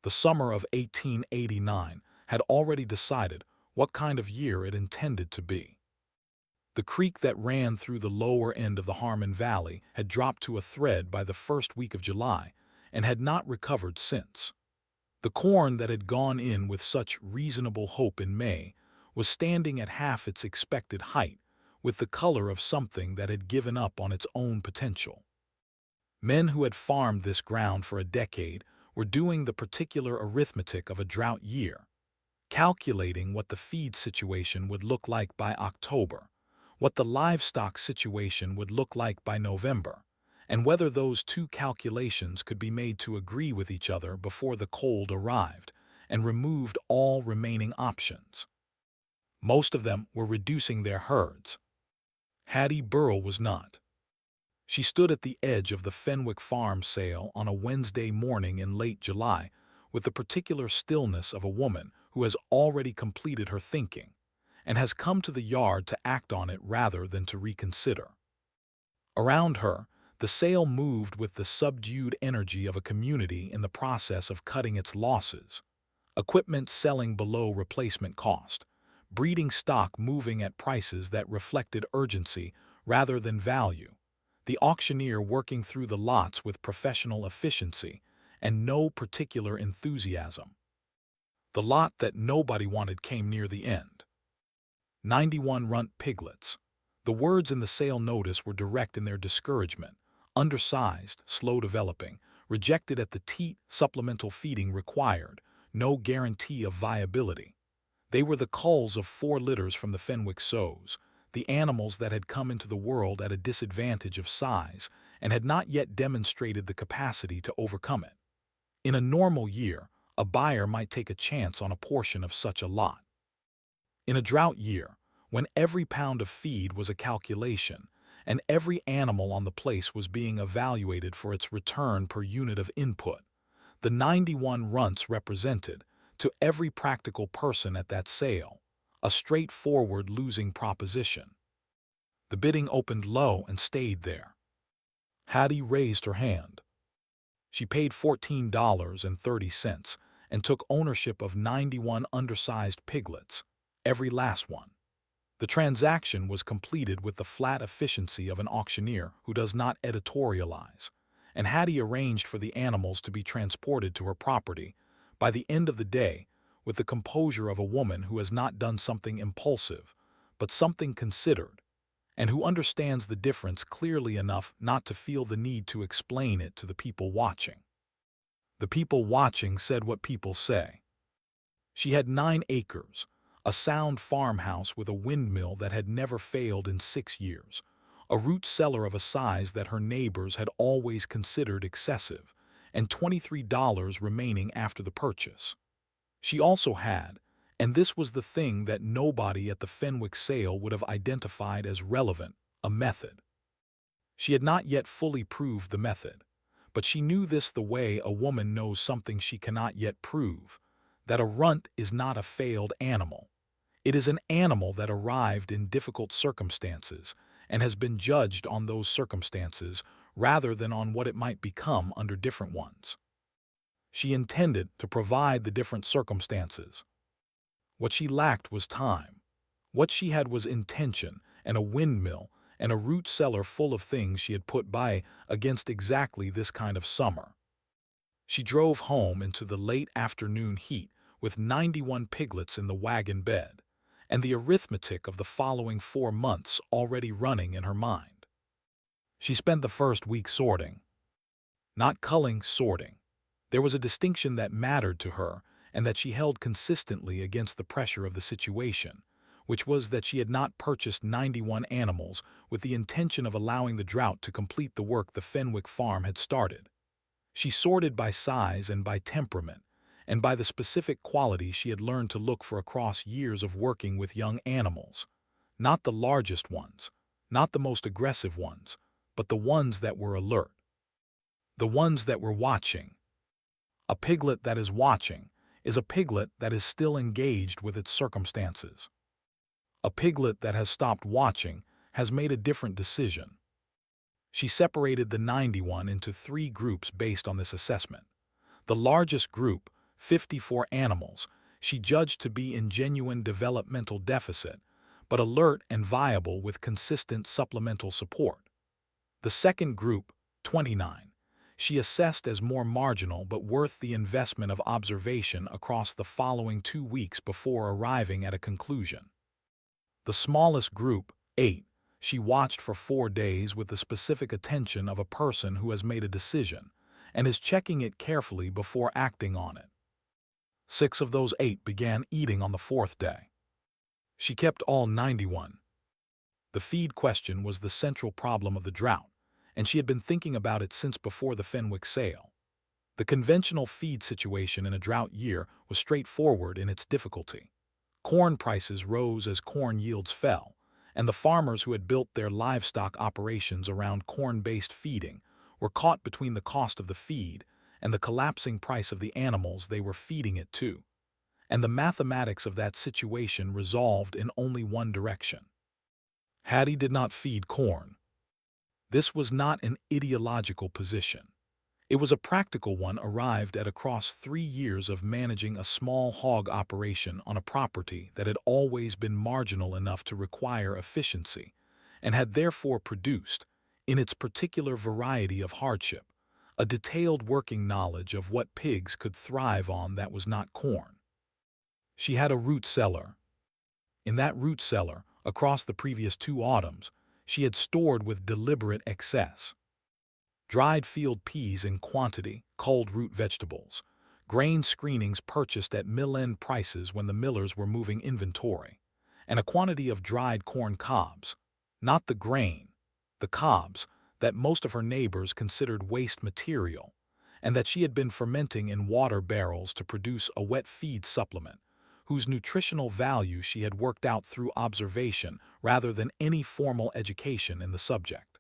The summer of 1889 had already decided what kind of year it intended to be. The creek that ran through the lower end of the Harmon Valley had dropped to a thread by the first week of July and had not recovered since. The corn that had gone in with such reasonable hope in May was standing at half its expected height, with the color of something that had given up on its own potential. Men who had farmed this ground for a decade were doing the particular arithmetic of a drought year, calculating what the feed situation would look like by October, what the livestock situation would look like by November, and whether those two calculations could be made to agree with each other before the cold arrived and removed all remaining options. Most of them were reducing their herds. Hattie Burl was not. She stood at the edge of the Fenwick farm sale on a Wednesday morning in late July with the particular stillness of a woman who has already completed her thinking and has come to the yard to act on it rather than to reconsider. Around her, the sale moved with the subdued energy of a community in the process of cutting its losses, equipment selling below replacement cost, breeding stock moving at prices that reflected urgency rather than value, the auctioneer working through the lots with professional efficiency and no particular enthusiasm. The lot that nobody wanted came near the end. 91 Runt Piglets. The words in the sale notice were direct in their discouragement: undersized, slow developing, rejected at the teat, supplemental feeding required, no guarantee of viability. They were the culls of 4 litters from the Fenwick sows, the animals that had come into the world at a disadvantage of size and had not yet demonstrated the capacity to overcome it. In a normal year, a buyer might take a chance on a portion of such a lot. In a drought year, when every pound of feed was a calculation and every animal on the place was being evaluated for its return per unit of input, the 91 runts represented, to every practical person at that sale, a straightforward losing proposition. The bidding opened low and stayed there. Hattie raised her hand. She paid $14.30 and took ownership of 91 undersized piglets, every last one. The transaction was completed with the flat efficiency of an auctioneer who does not editorialize, and Hattie arranged for the animals to be transported to her property by the end of the day with the composure of a woman who has not done something impulsive, but something considered, and who understands the difference clearly enough not to feel the need to explain it to the people watching. The people watching said what people say. She had 9 acres, a sound farmhouse with a windmill that had never failed in 6 years, a root cellar of a size that her neighbors had always considered excessive, and $23 remaining after the purchase. She also had, and this was the thing that nobody at the Fenwick sale would have identified as relevant, a method. She had not yet fully proved the method, but she knew this the way a woman knows something she cannot yet prove, that a runt is not a failed animal. It is an animal that arrived in difficult circumstances and has been judged on those circumstances rather than on what it might become under different ones. She intended to provide the different circumstances. What she lacked was time. What she had was intention and a windmill and a root cellar full of things she had put by against exactly this kind of summer. She drove home into the late afternoon heat with 91 piglets in the wagon bed, and the arithmetic of the following 4 months already running in her mind. She spent the first week sorting. Not culling, sorting. There was a distinction that mattered to her and that she held consistently against the pressure of the situation, which was that she had not purchased 91 animals with the intention of allowing the drought to complete the work the Fenwick farm had started. She sorted by size and by temperament, and by the specific qualities she had learned to look for across years of working with young animals. Not the largest ones, not the most aggressive ones, but the ones that were alert. The ones that were watching. A piglet that is watching is a piglet that is still engaged with its circumstances. A piglet that has stopped watching has made a different decision. She separated the 91 into 3 groups based on this assessment. The largest group, 54 animals she judged to be in genuine developmental deficit, but alert and viable with consistent supplemental support. The second group, 29, she assessed as more marginal but worth the investment of observation across the following 2 weeks before arriving at a conclusion. The smallest group, 8, she watched for 4 days with the specific attention of a person who has made a decision and is checking it carefully before acting on it. 6 of those 8 began eating on the 4th day. She kept all 91. The feed question was the central problem of the drought, and she had been thinking about it since before the Fenwick sale. The conventional feed situation in a drought year was straightforward in its difficulty. Corn prices rose as corn yields fell, and the farmers who had built their livestock operations around corn-based feeding were caught between the cost of the feed and the collapsing price of the animals they were feeding it to. And the mathematics of that situation resolved in only one direction. Hattie did not feed corn. This was not an ideological position. It was a practical one arrived at across 3 years of managing a small hog operation on a property that had always been marginal enough to require efficiency, and had therefore produced, in its particular variety of hardship, a detailed working knowledge of what pigs could thrive on that was not corn. She had a root cellar. In that root cellar, across the previous 2 autumns, she had stored with deliberate excess dried field peas in quantity, culled root vegetables, grain screenings purchased at mill-end prices when the millers were moving inventory, and a quantity of dried corn cobs, not the grain, the cobs, that most of her neighbors considered waste material, and that she had been fermenting in water barrels to produce a wet feed supplement, whose nutritional value she had worked out through observation rather than any formal education in the subject.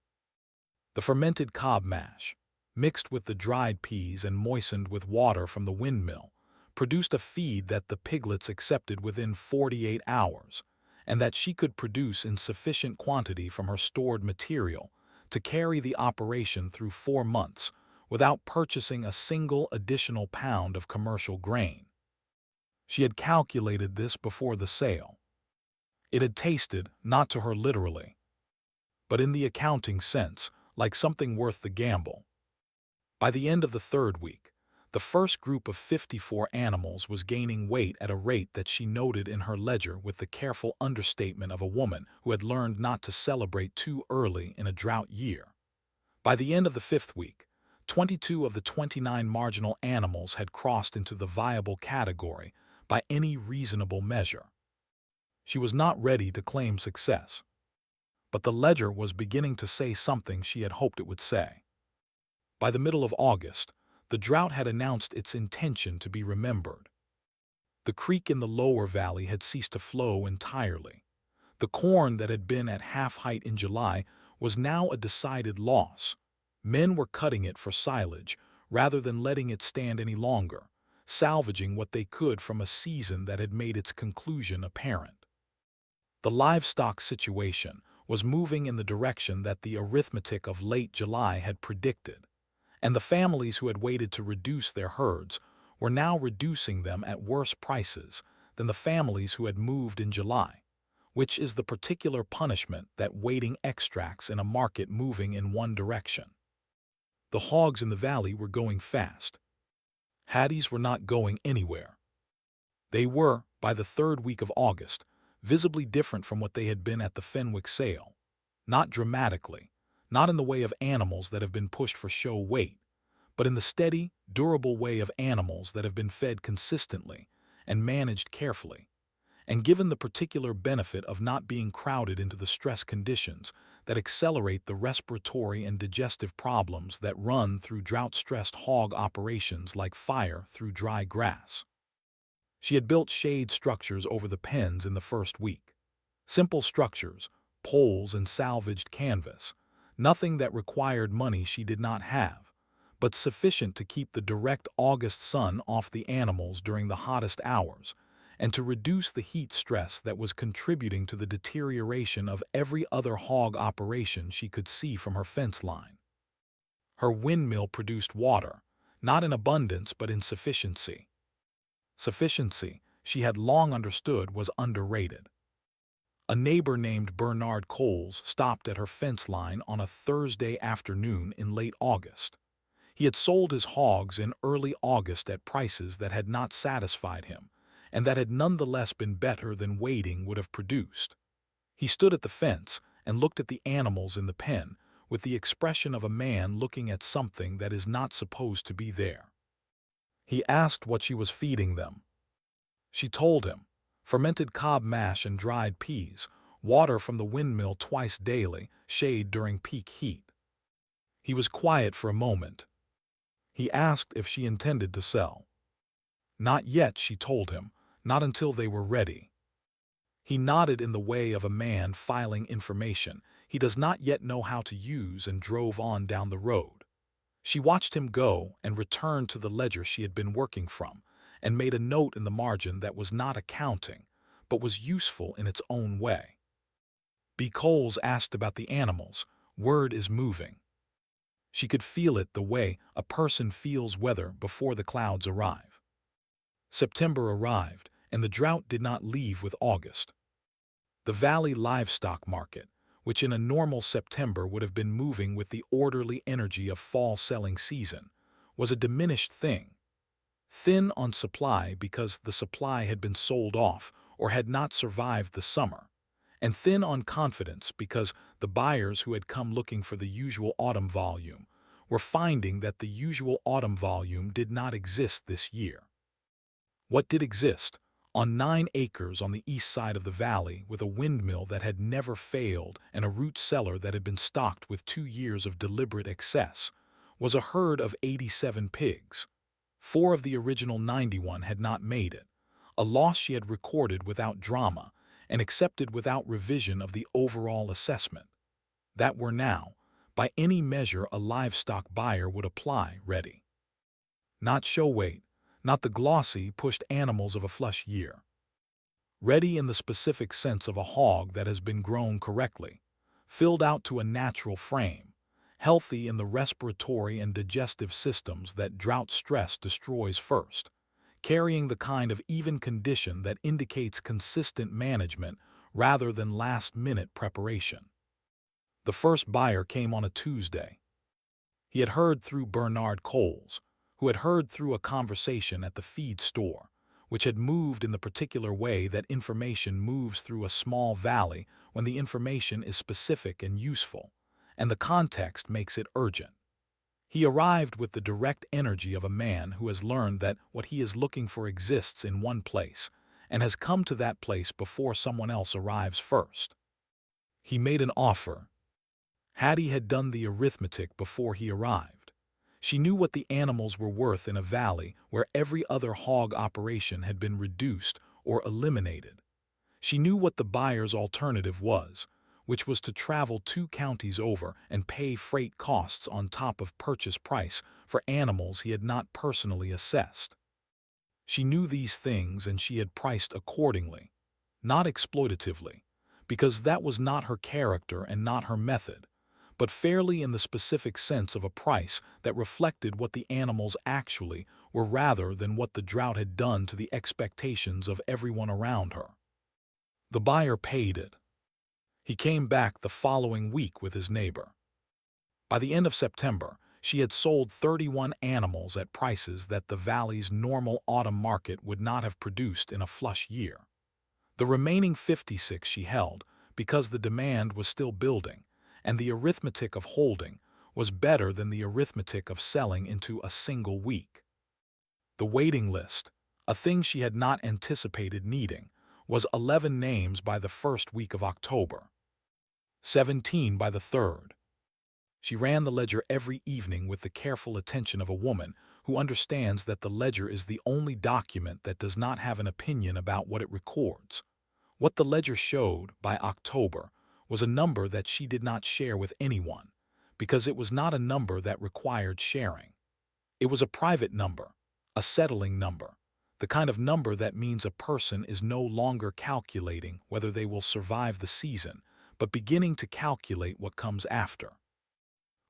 The fermented cob mash, mixed with the dried peas and moistened with water from the windmill, produced a feed that the piglets accepted within 48 hours, and that she could produce in sufficient quantity from her stored material to carry the operation through 4 months without purchasing a single additional pound of commercial grain. She had calculated this before the sale. It had tasted, not to her literally, but in the accounting sense, like something worth the gamble. By the end of the 3rd week, the first group of 54 animals was gaining weight at a rate that she noted in her ledger with the careful understatement of a woman who had learned not to celebrate too early in a drought year. By the end of the 5th week, 22 of the 29 marginal animals had crossed into the viable category by any reasonable measure. She was not ready to claim success, but the ledger was beginning to say something she had hoped it would say. By the middle of August, the drought had announced its intention to be remembered. The creek in the lower valley had ceased to flow entirely. The corn that had been at half height in July was now a decided loss. Men were cutting it for silage rather than letting it stand any longer, salvaging what they could from a season that had made its conclusion apparent. The livestock situation was moving in the direction that the arithmetic of late July had predicted, and the families who had waited to reduce their herds were now reducing them at worse prices than the families who had moved in July, which is the particular punishment that waiting extracts in a market moving in one direction. The hogs in the valley were going fast. Hattie's were not going anywhere. They were, by the 3rd week of August, visibly different from what they had been at the Fenwick sale. Not dramatically, not in the way of animals that have been pushed for show weight, but in the steady, durable way of animals that have been fed consistently and managed carefully, and given the particular benefit of not being crowded into the stress conditions that accelerate the respiratory and digestive problems that run through drought-stressed hog operations like fire through dry grass. She had built shade structures over the pens in the 1st week. Simple structures, poles and salvaged canvas, nothing that required money she did not have, but sufficient to keep the direct August sun off the animals during the hottest hours, and to reduce the heat stress that was contributing to the deterioration of every other hog operation she could see from her fence line. Her windmill produced water, not in abundance but in sufficiency. Sufficiency, she had long understood, was underrated. A neighbor named Bernard Coles stopped at her fence line on a Thursday afternoon in late August. He had sold his hogs in early August at prices that had not satisfied him, and that had nonetheless been better than waiting would have produced. He stood at the fence and looked at the animals in the pen with the expression of a man looking at something that is not supposed to be there. He asked what she was feeding them. She told him, fermented cob mash and dried peas, water from the windmill twice daily, shade during peak heat. He was quiet for a moment. He asked if she intended to sell. Not yet, she told him, not until they were ready. He nodded in the way of a man filing information he does not yet know how to use and drove on down the road. She watched him go and returned to the ledger she had been working from and made a note in the margin that was not accounting, but was useful in its own way. B. Coles asked about the animals. Word is moving. She could feel it the way a person feels weather before the clouds arrive. September arrived, and the drought did not leave with August. The valley livestock market, which in a normal September would have been moving with the orderly energy of fall selling season, was a diminished thing. Thin on supply because the supply had been sold off or had not survived the summer, and thin on confidence because the buyers who had come looking for the usual autumn volume were finding that the usual autumn volume did not exist this year. What did exist, on 9 acres on the east side of the valley with a windmill that had never failed and a root cellar that had been stocked with 2 years of deliberate excess, was a herd of 87 pigs. 4 of the original 91 had not made it, a loss she had recorded without drama and accepted without revision of the overall assessment. That were now, by any measure a livestock buyer would apply, ready. Not show weight, not the glossy, pushed animals of a flush year. Ready in the specific sense of a hog that has been grown correctly, filled out to a natural frame, healthy in the respiratory and digestive systems that drought stress destroys first, carrying the kind of even condition that indicates consistent management rather than last-minute preparation. The first buyer came on a Tuesday. He had heard through Bernard Coles, who had heard through a conversation at the feed store, which had moved in the particular way that information moves through a small valley when the information is specific and useful, and the context makes it urgent. He arrived with the direct energy of a man who has learned that what he is looking for exists in one place and has come to that place before someone else arrives first. He made an offer. Hattie had done the arithmetic before he arrived. She knew what the animals were worth in a valley where every other hog operation had been reduced or eliminated. She knew what the buyer's alternative was, which was to travel 2 counties over and pay freight costs on top of purchase price for animals he had not personally assessed. She knew these things and she had priced accordingly, not exploitatively, because that was not her character and not her method, but fairly in the specific sense of a price that reflected what the animals actually were rather than what the drought had done to the expectations of everyone around her. The buyer paid it. He came back the following week with his neighbor. By the end of September, she had sold 31 animals at prices that the valley's normal autumn market would not have produced in a flush year. The remaining 56 she held because the demand was still building, and the arithmetic of holding was better than the arithmetic of selling into a single week. The waiting list, a thing she had not anticipated needing, was 11 names by the first week of October, 17 by the third. She ran the ledger every evening with the careful attention of a woman who understands that the ledger is the only document that does not have an opinion about what it records. What the ledger showed, by October, was a number that she did not share with anyone, because it was not a number that required sharing. It was a private number, a settling number, the kind of number that means a person is no longer calculating whether they will survive the season, but beginning to calculate what comes after.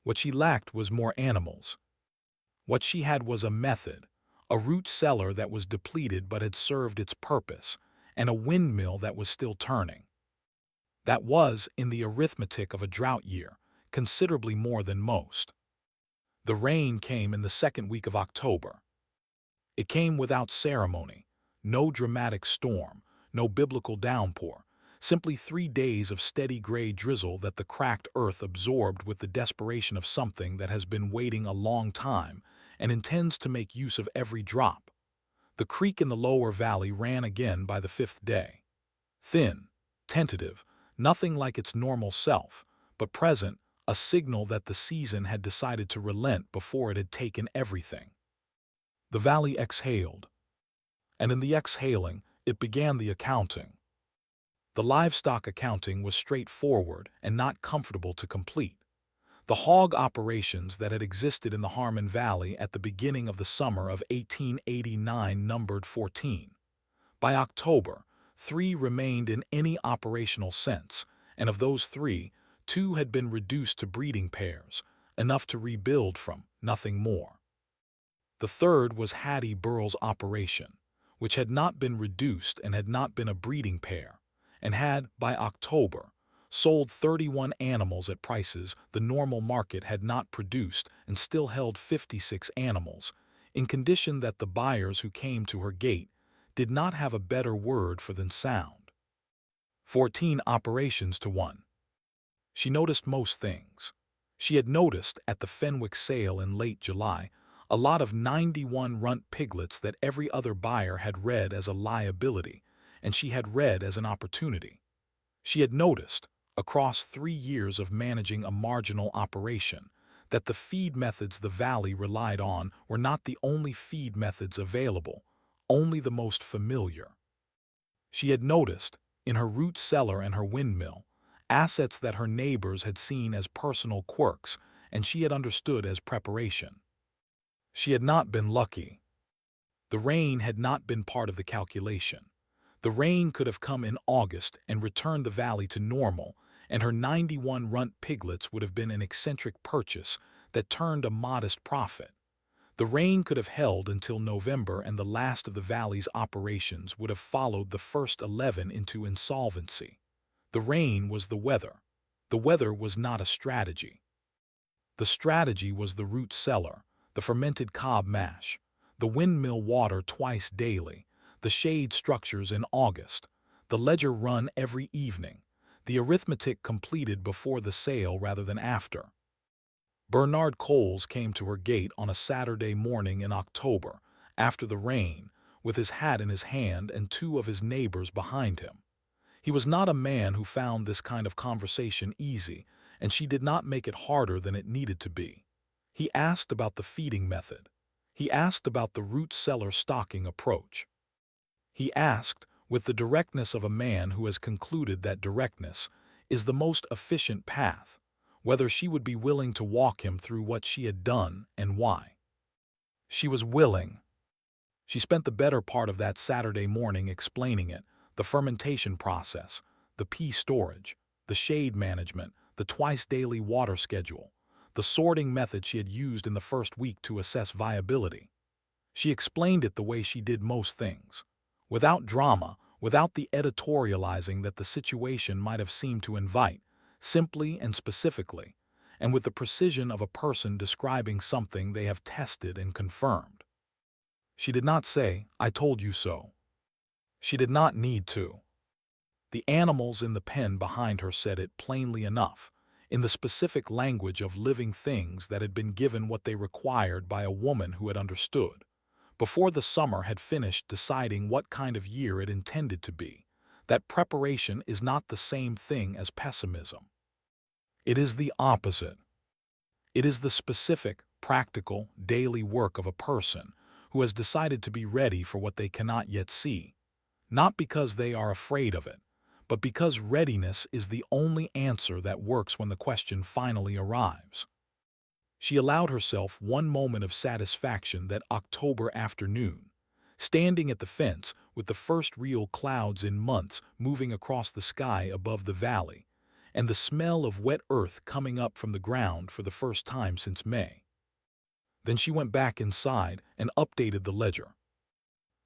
What she lacked was more animals. What she had was a method, a root cellar that was depleted but had served its purpose, and a windmill that was still turning. That was, in the arithmetic of a drought year, considerably more than most. The rain came in the second week of October. It came without ceremony, no dramatic storm, no biblical downpour, simply 3 days of steady gray drizzle that the cracked earth absorbed with the desperation of something that has been waiting a long time and intends to make use of every drop. The creek in the lower valley ran again by the 5th day. Thin, tentative, nothing like its normal self, but present, a signal that the season had decided to relent before it had taken everything. The valley exhaled, and in the exhaling, it began the accounting. The livestock accounting was straightforward and not comfortable to complete. The hog operations that had existed in the Harmon Valley at the beginning of the summer of 1889 numbered 14. By October, 3 remained in any operational sense, and of those 3, 2 had been reduced to breeding pairs, enough to rebuild from, nothing more. The third was Hattie Burl's operation, which had not been reduced and had not been a breeding pair, and had, by October, sold 31 animals at prices the normal market had not produced and still held 56 animals, in condition that the buyers who came to her gate did not have a better word for than sound. 14 operations to 1. She noticed most things. She had noticed, at the Fenwick sale in late July, a lot of 91 Runt Piglets that every other buyer had read as a liability, and she had read as an opportunity. She had noticed, across 3 years of managing a marginal operation, that the feed methods the valley relied on were not the only feed methods available, only the most familiar. She had noticed, in her root cellar and her windmill, assets that her neighbors had seen as personal quirks and she had understood as preparation. She had not been lucky. The rain had not been part of the calculation. The rain could have come in August and returned the valley to normal, and her 91 Runt Piglets would have been an eccentric purchase that turned a modest profit. The rain could have held until November, and the last of the valley's operations would have followed the first 11 into insolvency. The rain was the weather. The weather was not a strategy. The strategy was the root cellar, the fermented cob mash, the windmill water twice daily, the shade structures in August, the ledger run every evening, the arithmetic completed before the sale rather than after. Bernard Coles came to her gate on a Saturday morning in October, after the rain, with his hat in his hand and 2 of his neighbors behind him. He was not a man who found this kind of conversation easy, and she did not make it harder than it needed to be. He asked about the feeding method. He asked about the root cellar stocking approach. He asked, with the directness of a man who has concluded that directness is the most efficient path, whether she would be willing to walk him through what she had done and why. She was willing. She spent the better part of that Saturday morning explaining it, the fermentation process, the pea storage, the shade management, the twice-daily water schedule, the sorting method she had used in the first week to assess viability. She explained it the way she did most things, without drama, without the editorializing that the situation might have seemed to invite, simply and specifically, and with the precision of a person describing something they have tested and confirmed. She did not say, "I told you so." She did not need to. The animals in the pen behind her said it plainly enough, in the specific language of living things that had been given what they required by a woman who had understood, before the summer had finished deciding what kind of year it intended to be, that preparation is not the same thing as pessimism. It is the opposite. It is the specific, practical, daily work of a person who has decided to be ready for what they cannot yet see, not because they are afraid of it, but because readiness is the only answer that works when the question finally arrives. She allowed herself one moment of satisfaction that October afternoon, standing at the fence with the first real clouds in months moving across the sky above the valley, and the smell of wet earth coming up from the ground for the first time since May. Then she went back inside and updated the ledger.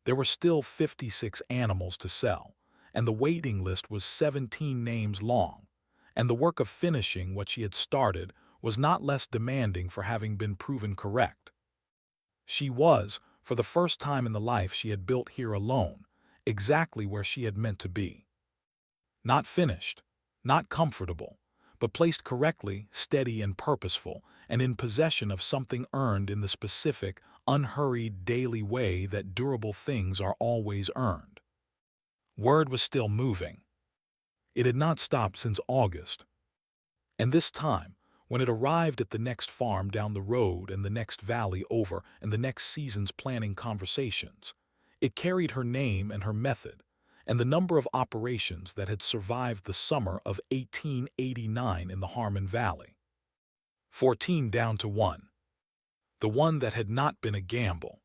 There were still 56 animals to sell, and the waiting list was 17 names long, and the work of finishing what she had started was not less demanding for having been proven correct. She was, for the first time in the life she had built here alone, exactly where she had meant to be. Not finished, not comfortable, but placed correctly, steady and purposeful, and in possession of something earned in the specific, unhurried daily way that durable things are always earned. Word was still moving. It had not stopped since August. And this time, when it arrived at the next farm down the road and the next valley over and the next season's planning conversations, it carried her name and her method, and the number of operations that had survived the summer of 1889 in the Harmon Valley. 14 down to 1. The one that had not been a gamble.